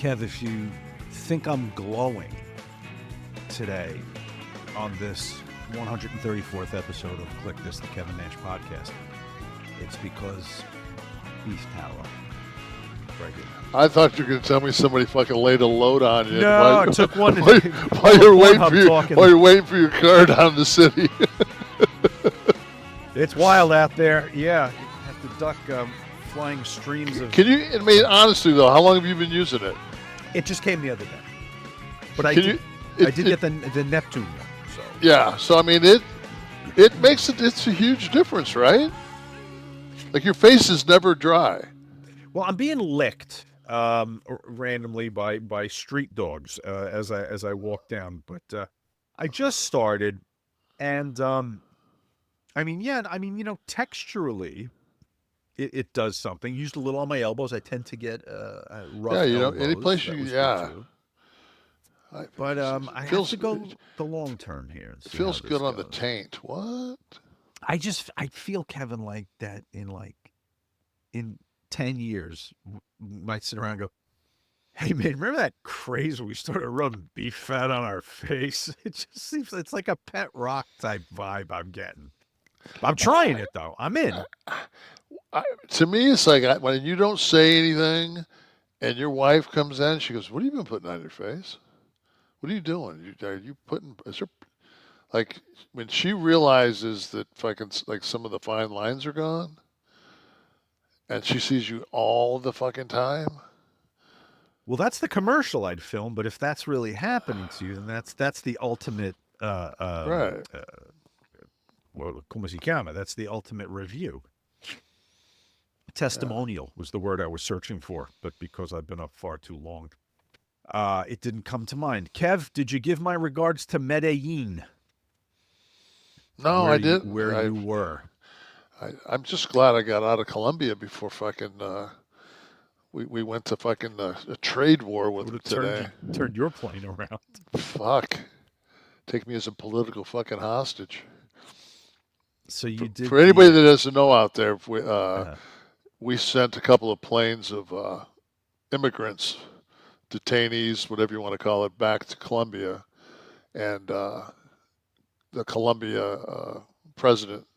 Kev, if you think I'm glowing today on this 134th episode of Click This, the Kevin Nash podcast, it's because beef tallow right here. I thought you were going to tell me somebody fucking laid a load on you. No, I took one while you're waiting for your car down the city. It's wild out there. Yeah, you have to duck flying streams of... Can you, I mean, honestly, though, how long have you been using it? It just came the other day. But I did get the Neptune one. So. Yeah, so I mean, it makes it, it's a huge difference, right? Like your face is never dry. Well, I'm being licked randomly by street dogs as I walk down, but I just started, and texturally, it does something. Used a little on my elbows. I tend to get rough. Yeah, elbows. Any place you, yeah. But I have to go the long term here. It feels good on the taint. What? I feel, Kevin, like that in 10 years, might sit around and go, hey, man, remember that craze when we started rubbing beef fat on our face? It just seems it's like a pet rock type vibe I'm getting. I'm trying it, though. I'm in. To me, it's like when you don't say anything and your wife comes in, she goes, what have you been putting on your face? What are you doing? Are you putting, is there, like, when she realizes that fucking, like, some of the fine lines are gone, and she sees you all the fucking time. Well, that's the commercial I'd film, but if that's really happening to you, then that's the ultimate, right. Well, como se llama? That's the ultimate review. Testimonial was the word I was searching for, but because I've been up far too long, it didn't come to mind. Kev, did you give my regards to Medellin? No, I didn't. Where you were. I'm just glad I got out of Colombia before fucking we went to fucking a trade war with them today. Turned your plane around. Fuck. Take me as a political fucking hostage. So you did. For anybody that doesn't know out there, we sent a couple of planes of immigrants, detainees, whatever you want to call it, back to Colombia, and the Colombia president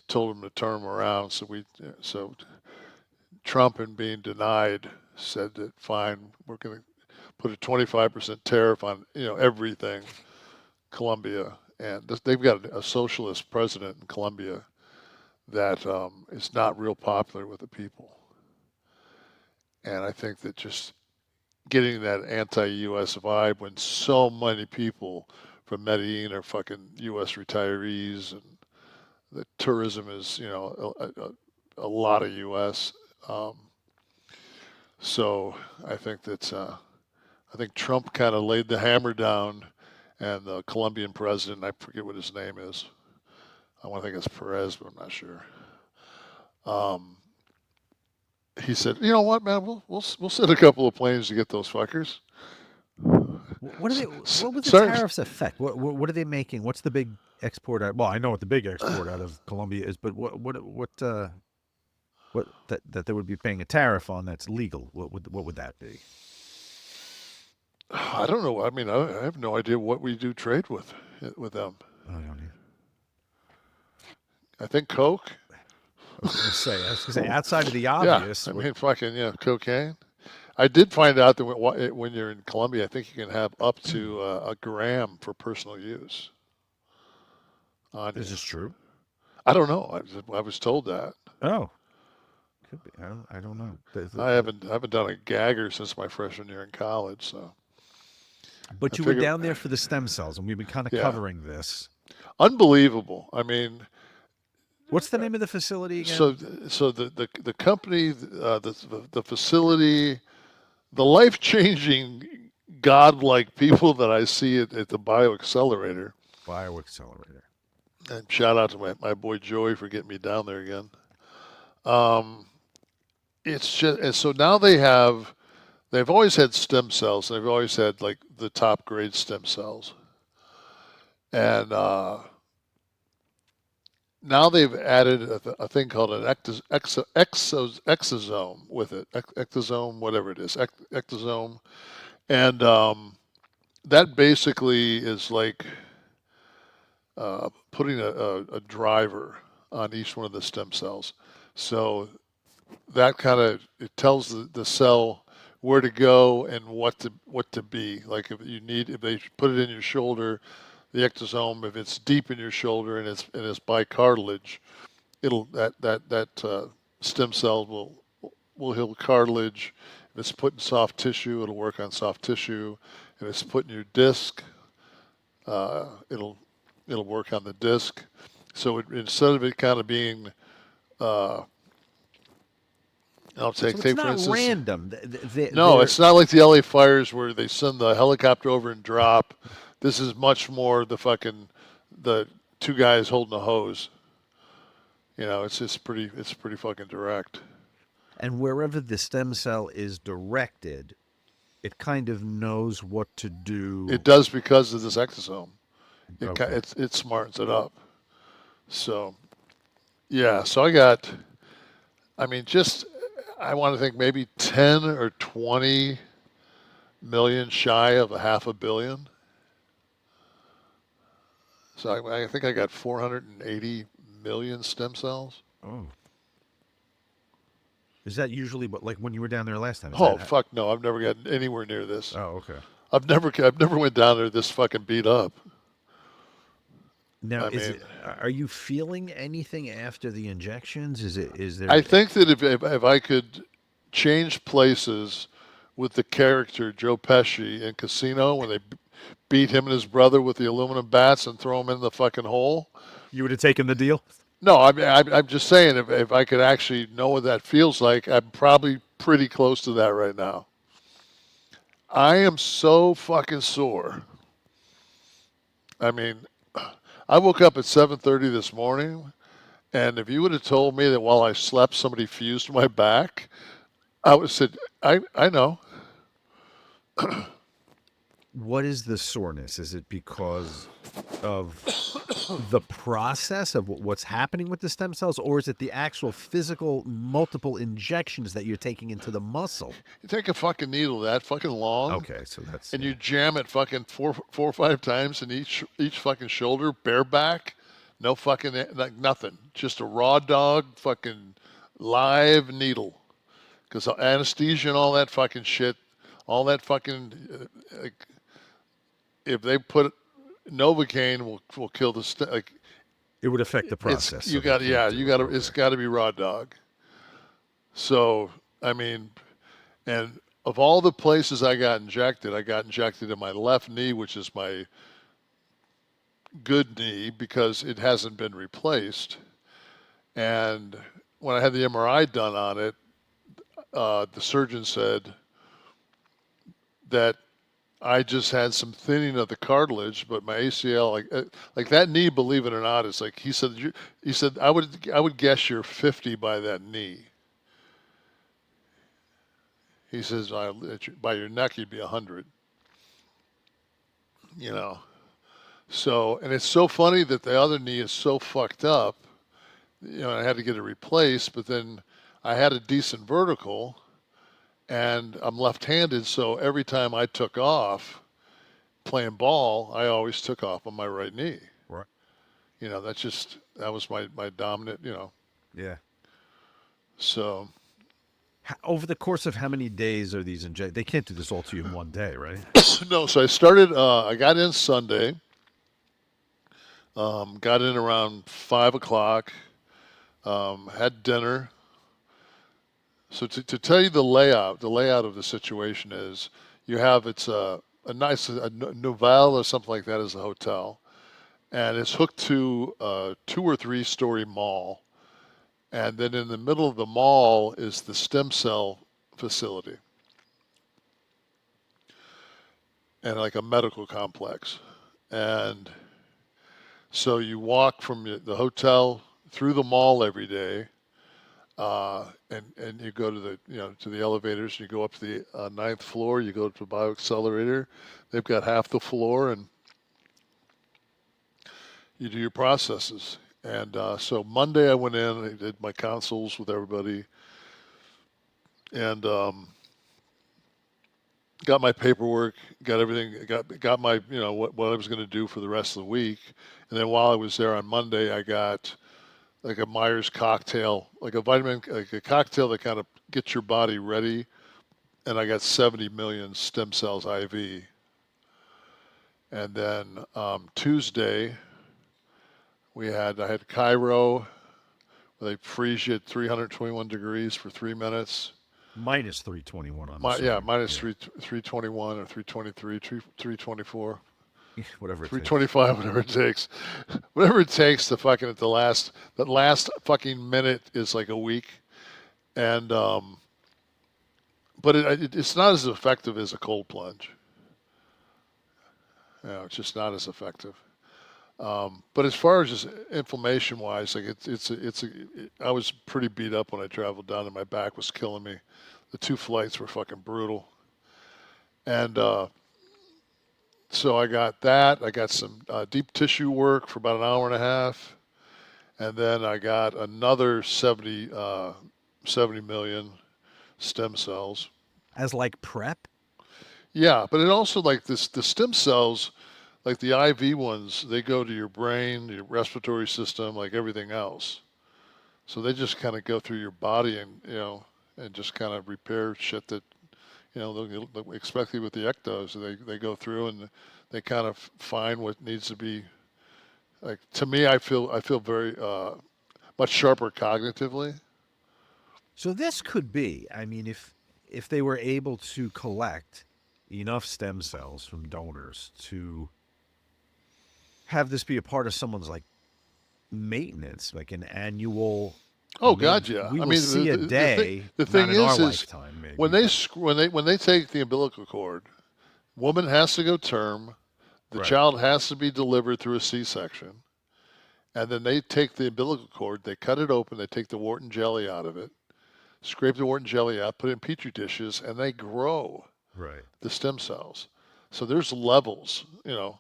told him to turn them around. So Trump, in being denied, said that fine, we're going to put a 25% tariff on everything Colombia, and they've got a socialist president in Colombia that is not real popular with the people, and I think that just getting that anti-U.S. vibe when so many people from Medellin are fucking U.S. retirees and the tourism is, a lot of U.S. So I think that I think Trump kind of laid the hammer down, and the Colombian president, I forget what his name is. I want to think it's Perez, but I'm not sure. He said, "You know what, man? We'll send a couple of planes to get those fuckers." What was the tariffs effect? What are they making? What's the big export out? Well, I know what the big export out of Colombia is, but what that they would be paying a tariff on that's legal? What would that be? I don't know. I mean, I have no idea what we do trade with them. I don't know. I think coke. I was going to say outside of the obvious. Yeah, I mean, fucking cocaine. I did find out that when you're in Colombia, I think you can have up to a gram for personal use. Is this true? I don't know. I was told that. Oh, could be. I don't know. I haven't done a gagger since my freshman year in college, so. But you were down there for the stem cells, and we've been kind of covering this. Unbelievable. I mean. What's the name of the facility again? So the company, the facility, the life-changing, godlike people that I see at the BioXcellerator. BioXcellerator. And shout out to my boy Joey for getting me down there again. It's just, and so now they've always had stem cells. They've always had like the top grade stem cells. And now they've added a thing called an exosome with it, ectosome, whatever it is, ectosome, and that basically is like putting a driver on each one of the stem cells. So that kind of it tells the cell where to go and what to be. Like if they put it in your shoulder, the ectosome, if it's deep in your shoulder and it's by cartilage, it'll that stem cell will heal cartilage. If it's put in soft tissue, it'll work on soft tissue. If it's put in your disc, uh, it'll it'll work on the disc. So instead of it kind of being, uh, I'll So it's take for not instance, random. no, They're it's not like the LA fires where they send the helicopter over and drop. This is much more the two guys holding a hose. It's pretty fucking direct. and wherever the stem cell is directed, it kind of knows what to It do. does because of this exosome. Okay. It smartens it up. So yeah, so I got. I mean, just I want to think maybe 10 or 20 million shy of a half a billion. So I think I got 480 million stem cells. Oh, is that usually what, like when you were down there last time? Is Oh that? fuck no! I've never gotten anywhere near this. Oh, okay. I've never went down there this fucking beat up. Now, I is mean, it? Are you feeling anything after the injections? Is it? Is there? I think that if I could change places with the character Joe Pesci in Casino when they beat him and his brother with the aluminum bats and throw him in the fucking hole. You would have taken the deal. No, I'm just saying if I could actually know what that feels like, I'm probably pretty close to that right now. I am so fucking sore. I mean, I woke up at 7:30 this morning, and if you would have told me that while I slept somebody fused my back, I would have said, I know. What is the soreness? Is it because of the process of what's happening with the stem cells, or is it the actual physical multiple injections that you're taking into the muscle? You take a fucking needle that fucking long, Okay, so that's and you yeah. jam it fucking four or five times in each fucking shoulder, bareback, no fucking like nothing, just a raw dog fucking live needle, because anesthesia and all that fucking shit, all that fucking, like, if they put Novocaine will kill like It would affect the it's process, you so they got can't yeah you do it. got to it's Okay. got to be raw dog. So I mean, and of all the places I got injected in my left knee, which is my good knee because it hasn't been replaced. And when I had the MRI done on it, the surgeon said that I just had some thinning of the cartilage, but my ACL, like that knee, believe it or not, is like he said I would guess you're 50 by that knee. He says by your neck you'd be 100. You know. So and it's so funny that the other knee is so fucked up. I had to get it replaced, but then I had a decent vertical, and I'm left-handed, so every time I took off playing ball, I always took off on my right knee. Right. That was my dominant. Yeah. So Over the course of how many days are these injected? They can't do this all to you in one day, right? no, so I got in Sunday, got in around 5 o'clock, had dinner. So to tell you the layout of the situation is you have it's a nice a Novell or something like that is a hotel, and it's hooked to a 2 or 3 story mall, and then in the middle of the mall is the stem cell facility and like a medical complex, and so you walk from the hotel through the mall every day. And you go to the elevators. And you go up to the ninth floor. You go to BioXcellerator. They've got half the floor, and you do your processes. And so Monday I went in, I did my consults with everybody, and got my paperwork, got everything, got my what I was going to do for the rest of the week. And then while I was there on Monday, I got like a Myers cocktail, like a vitamin, like a cocktail that kind of gets your body ready. And I got 70 million stem cells IV. And then Tuesday I had Cairo where they freeze you at 321 degrees for 3 minutes. Minus 321, I'm Yeah, assuming. minus Yeah. 321 or 323, 324. Whatever it takes. 325, whatever it takes. Whatever it takes to fucking at that last fucking minute is like a week. And, but it's not as effective as a cold plunge. It's just not as effective. But as far as just inflammation wise, like I was pretty beat up when I traveled down and my back was killing me. The 2 flights were fucking brutal. And, so I got that. I got some deep tissue work for about an hour and a half. And then I got another 70 million stem cells. As like prep? Yeah, but it also like the stem cells, like the IV ones, they go to your brain, your respiratory system, like everything else. So they just kind of go through your body and and just kind of repair shit that especially with the ectos, they go through and they kind of find what needs to be. Like to me, I feel very much sharper cognitively. So this could be, I mean, if they were able to collect enough stem cells from donors to have this be a part of someone's like maintenance, like an annual Oh God, maintenance. yeah. We I will mean, see a day, the not thing in our is lifetime, when maybe, they but sc- when they take the umbilical cord, woman has to go term. The right, child has to be delivered through a C-section, and then they take the umbilical cord, they cut it open, they take the wart and jelly out of it, scrape the wart and jelly out, put it in petri dishes, and they grow right. the stem cells. So there's levels, and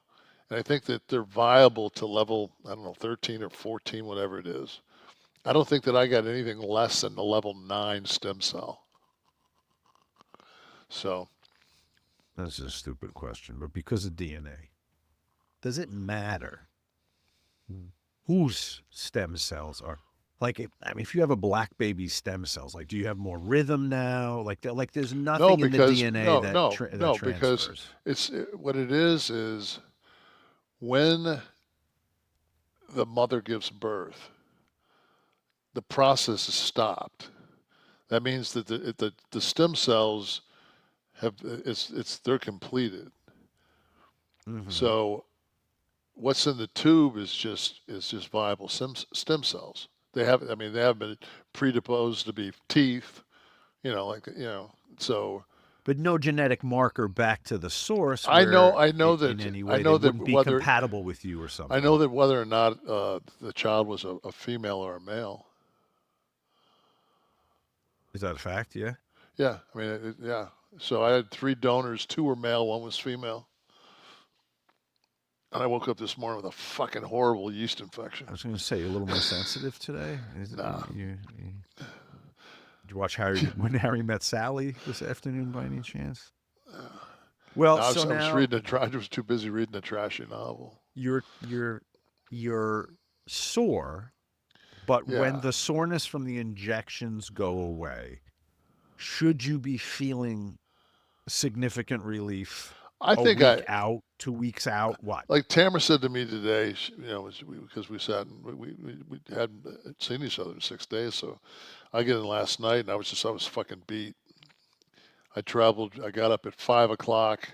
I think that they're viable to level, I don't know, 13 or 14, whatever it is. I don't think that I got anything less than the level 9 stem cell. So, That's a stupid question, but because of DNA, does it matter whose stem cells are? Like, I mean, if you have a black baby's stem cells, like, do you have more rhythm now? Like there's no, nothing in the because DNA no, that no, that no, because transfers. what it is when the mother gives birth, the process is stopped. That means that the stem cells they're completed. Hmm. So what's in the tube is just viable stem cells. They have been predisposed to be teeth, like so But no genetic marker back to the source where in any I way they know that wouldn't be compatible with you or I something. know that whether or not the child was a female or a male. Is that a fact? Yeah. Yeah, I mean, yeah. So I had 3 donors. 2 were male, 1 was female. And I woke up this morning with a fucking horrible yeast infection. I was going to say you're a little more sensitive today. Nah. Did you watch Harry when Harry met Sally this afternoon by any chance? Well, No, so I was now reading I was too busy reading a trashy novel. you're sore, but when Yeah. the soreness from the injections go away, should you be feeling significant relief I a think week out, 2 weeks out? What? like Tamara said to me today, because we sat and we hadn't seen each other in 6 days. So I get in last night and I was fucking beat. I got up at 5 o'clock.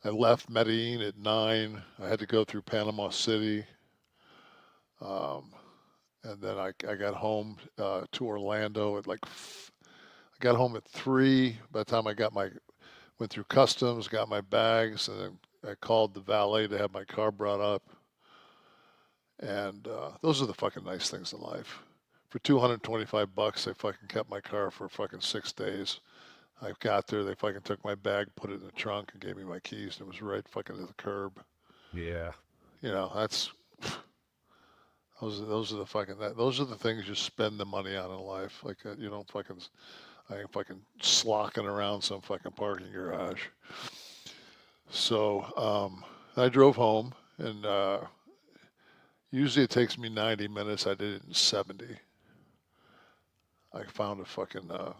I left Medellin at 9. I had to go through Panama City. Um, and then I got home to Orlando at I got home at 3. By the time went through customs, got my bags, and then I called the valet to have my car brought up. And those are the fucking nice things in life. For $225, they fucking kept my car for fucking 6 days. I got there, they fucking took my bag, put it in the trunk, and gave me my keys, and it was right fucking to the curb. Yeah. That's Those are the fucking those are the things you spend the money on in life. Like you don't fucking I ain't fucking slocking around some fucking parking garage. So I drove home, and usually it takes me 90 minutes. I did it in 70. I found a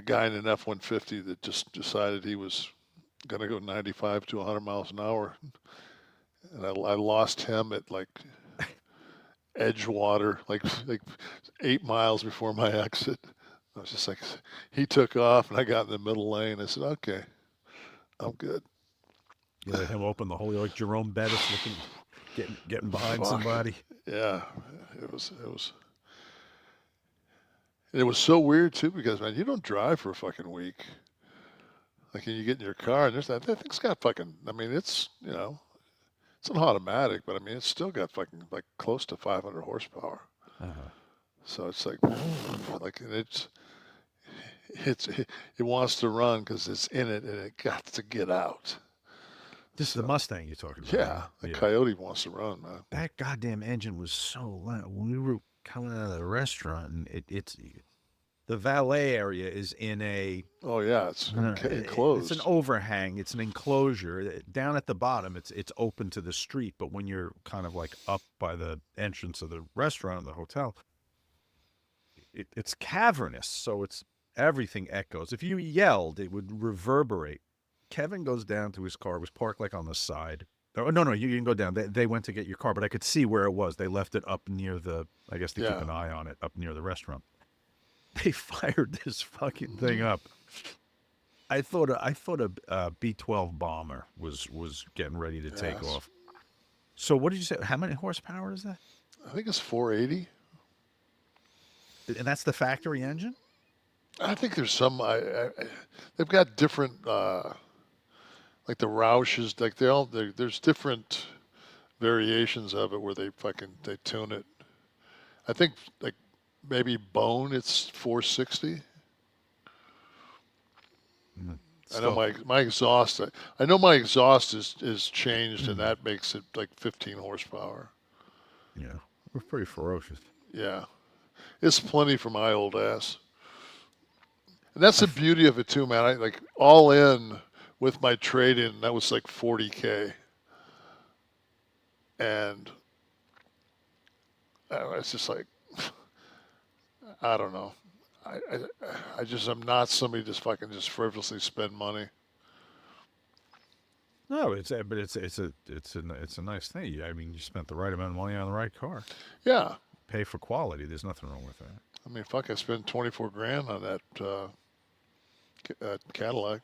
guy in an F-150 that just decided he was going to go 95 to 100 miles an hour, and I lost him at like Edgewater, like 8 miles before my exit. I was just like, he took off, and I got in the middle lane. I said, okay, I'm good. You let him open the hole. You're like Jerome Bettis looking, getting behind Fuck. somebody. Yeah, it was so weird too because man, you don't drive for a fucking week. Like you get in your car and there's that thing's got fucking. I mean, it's it's an automatic, but I mean, it's still got fucking like close to 500 horsepower. Uh-huh. So it's like, like it's it wants to run because it's in it and it got to get out. This is the So Mustang you're talking about, huh? yeah, the Yeah. coyote wants to run, man. That goddamn engine was so loud. When we were coming out of the restaurant, and it's the valet area is in a Oh yeah, it's it's an enclosed. overhang. It's an enclosure. Down at the bottom, it's open to the street. But when you're kind of like up by the entrance of the restaurant or the hotel, it's cavernous. So it's everything echoes. If you yelled, it would reverberate. Kevin goes down to his car. It was parked like on the side. Oh, no, you can go down. They went to get your car, but I could see where it was. They left it up near the, I guess to keep Yeah. an eye on it, up near the restaurant. They fired this fucking thing up. I thought a B-12 bomber was getting ready to take Yes. off. So what did you say? How many horsepower is that? I think it's 480. And that's the factory engine? I think there's some. They've got different, like the Roushes. Like there's different variations of it where they tune it. I think like maybe Bone. It's 460. I know Still, my exhaust. I know my exhaust is changed, and that makes it like 15 horsepower. yeah, we're pretty ferocious. Yeah, it's plenty for my old ass. And that's I the beauty of it too, man. I like all in with my trade in. That was like 40K, and it's just like I don't know. I, I I just am not somebody just fucking just frivolously spend money. No, but it's a nice thing. I mean, you spent the right amount of money on the right car. Yeah, Pay for quality. There's nothing wrong with that. I mean, fuck, I spent 24 grand on that Cadillac.